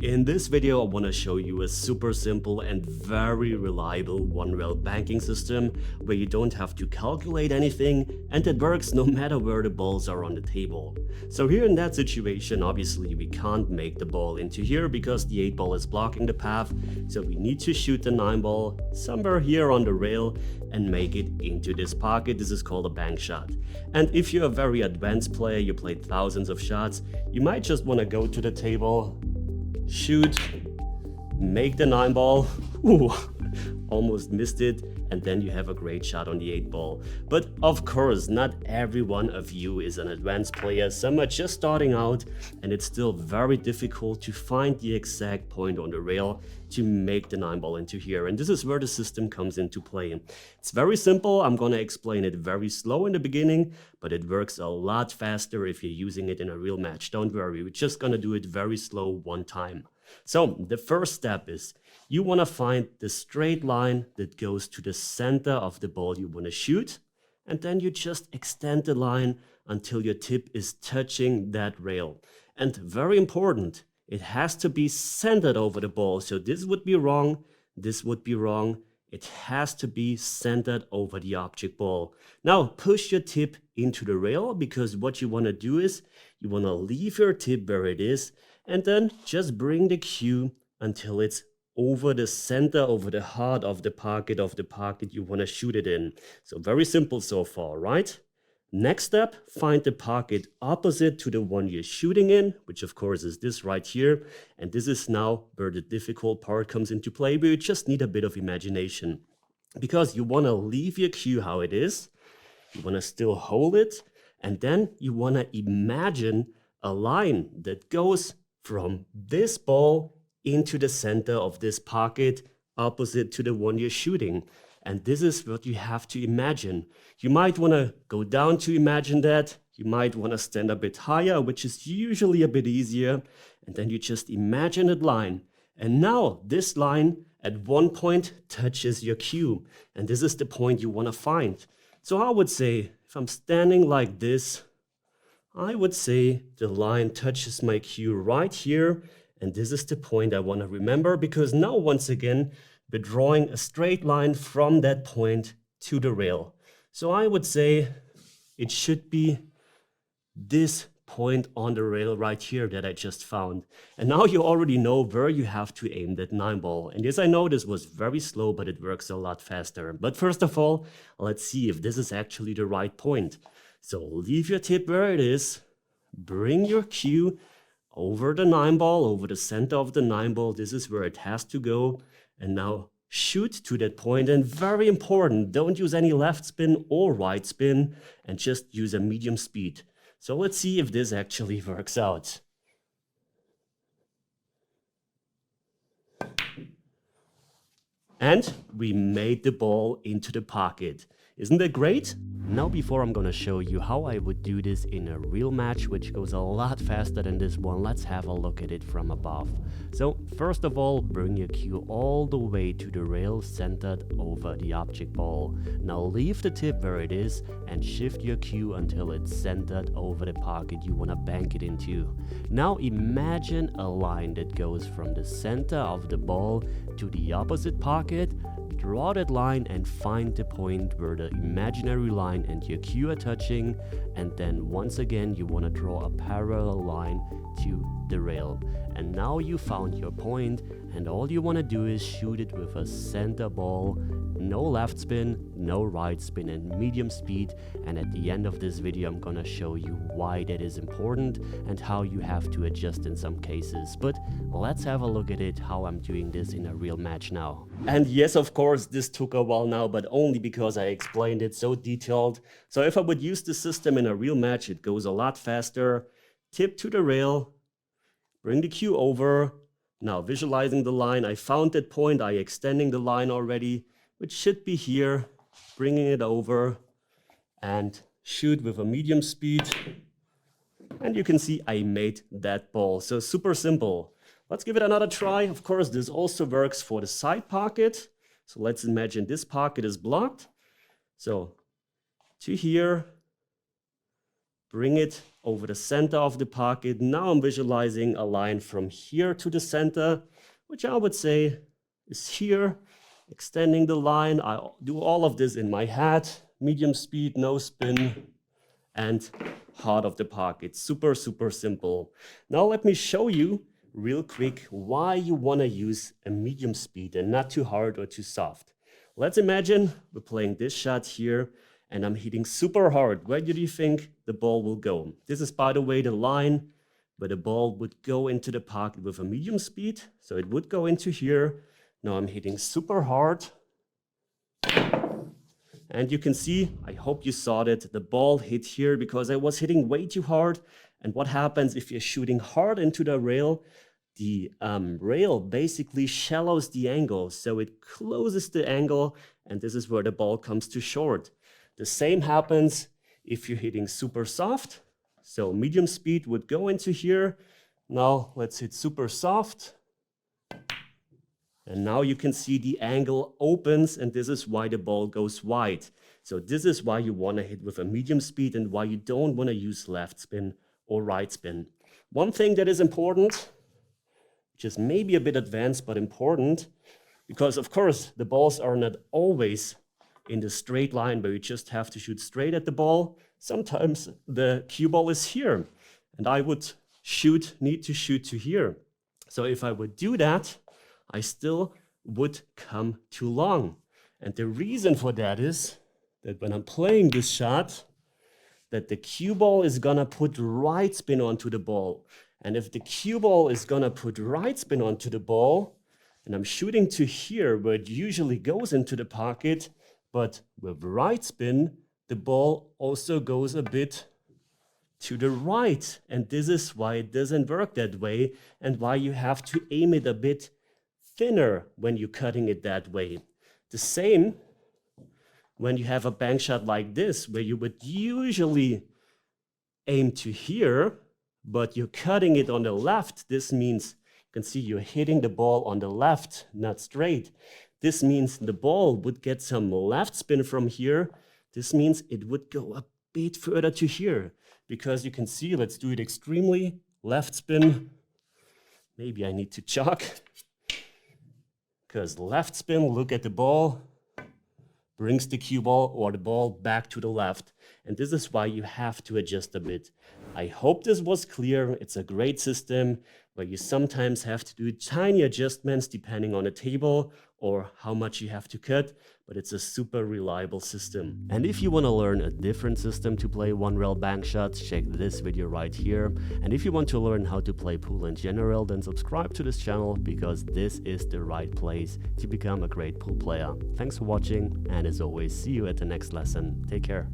In this video, I want to show you a super simple and very reliable one-rail banking system where you don't have to calculate anything and it works no matter where the balls are on the table. So here in that situation, obviously we can't make the ball into here because the 8 ball is blocking the path. So we need to shoot the 9 ball somewhere here on the rail and make it into this pocket. This is called a bank shot. And if you're a very advanced player, you played thousands of shots, you might just want to go to the table, shoot, make the 9 ball, ooh, almost missed it, and then you have a great shot on the 8 ball. But of course, not every one of you is an advanced player. Some are just starting out, and it's still very difficult to find the exact point on the rail to make the 9 ball into here. And this is where the system comes into play. It's very simple. I'm gonna explain it very slow in the beginning, but it works a lot faster if you're using it in a real match. Don't worry, we're just gonna do it very slow one time. So the first step is you want to find the straight line that goes to the center of the ball you want to shoot, and then you just extend the line until your tip is touching that rail. And very important, it has to be centered over the ball. So this would be wrong, this would be wrong. It has to be centered over the object ball. Now push your tip into the rail, because what you want to do is you want to leave your tip where it is and then just bring the cue until it's over the center, over the heart of the pocket you want to shoot it in. So very simple so far, right? Next step, find the pocket opposite to the one you're shooting in, which of course is this right here. And this is now where the difficult part comes into play, but you just need a bit of imagination. Because you want to leave your cue how it is, you want to still hold it, and then you want to imagine a line that goes from this ball into the center of this pocket opposite to the one you're shooting. And this is what you have to imagine. You might want to go down to imagine that. You might want to stand a bit higher, which is usually a bit easier. And then you just imagine that line. And now this line at one point touches your cue. And this is the point you want to find. So I would say if I'm standing like this, I would say the line touches my cue right here. And this is the point I want to remember, because now once again, we're drawing a straight line from that point to the rail. So I would say it should be this point on the rail right here that I just found. And now you already know where you have to aim that 9 ball. And yes, I know this was very slow, but it works a lot faster. But first of all, let's see if this is actually the right point. So leave your tip where it is, bring your cue over the 9 ball, over the center of the 9 ball. This is where it has to go. And now shoot to that point. And very important, don't use any left spin or right spin, and just use a medium speed. So let's see if this actually works out. And we made the ball into the pocket. Isn't that great? Now before I'm gonna show you how I would do this in a real match, which goes a lot faster than this one, let's have a look at it from above. So first of all, bring your cue all the way to the rail centered over the object ball. Now leave the tip where it is and shift your cue until it's centered over the pocket you wanna bank it into. Now imagine a line that goes from the center of the ball to the opposite pocket. Draw that line and find the point where the imaginary line and your cue are touching, and then once again you want to draw a parallel line to the rail. And now you found your point, and all you want to do is shoot it with a center ball, no left spin, no right spin, and medium speed. And at the end of this video I'm gonna show you why that is important and how you have to adjust in some cases. But let's have a look at it, how I'm doing this in a real match now. And yes, of course, this took a while now, but only because I explained it so detailed. So if I would use the system in a real match, it goes a lot faster. Tip to the rail, bring the cue over. Now visualizing the line, I found that point, I extending the line already, which should be here, bringing it over and shoot with a medium speed. And you can see I made that ball. So super simple. Let's give it another try. Of course, this also works for the side pocket. So let's imagine this pocket is blocked. So to here, bring it over the center of the pocket. Now I'm visualizing a line from here to the center, which I would say is here, extending the line. I do all of this in my head, medium speed, no spin, and heart of the pocket. Super, super simple. Now let me show you real quick why you want to use a medium speed and not too hard or too soft. Let's imagine we're playing this shot here and I'm hitting super hard. Where do you think the ball will go? This is, by the way, the line where the ball would go into the pocket with a medium speed. So it would go into here. Now I'm hitting super hard. And you can see, I hope you saw that, the ball hit here because I was hitting way too hard. And what happens if you're shooting hard into the rail? The rail basically shallows the angle, so it closes the angle, and this is where the ball comes to short. The same happens if you're hitting super soft. So medium speed would go into here. Now let's hit super soft. And now you can see the angle opens, and this is why the ball goes wide. So this is why you want to hit with a medium speed and why you don't want to use left spin or right spin. One thing that is important, which is maybe a bit advanced but important, because of course the balls are not always in the straight line where you just have to shoot straight at the ball. Sometimes the cue ball is here, and I would need to shoot to here. So if I would do that, I still would come too long. And the reason for that is that when I'm playing this shot, that the cue ball is gonna put right spin onto the ball. And if the cue ball is gonna put right spin onto the ball, and I'm shooting to here where it usually goes into the pocket, but with right spin, the ball also goes a bit to the right. And this is why it doesn't work that way and why you have to aim it a bit thinner when you're cutting it that way. The same when you have a bank shot like this, where you would usually aim to here, but you're cutting it on the left. This means you can see you're hitting the ball on the left, not straight. This means the ball would get some left spin from here. This means it would go a bit further to here, because you can see, let's do it extremely left spin. Maybe I need to chalk. Because left spin, look at the ball, brings the cue ball or the ball back to the left. And this is why you have to adjust a bit. I hope this was clear. It's a great system where you sometimes have to do tiny adjustments depending on the table or how much you have to cut, but it's a super reliable system. And if you want to learn a different system to play one-rail bank shots, check this video right here. And if you want to learn how to play pool in general, then subscribe to this channel, because this is the right place to become a great pool player. Thanks for watching, and as always, see you at the next lesson. Take care.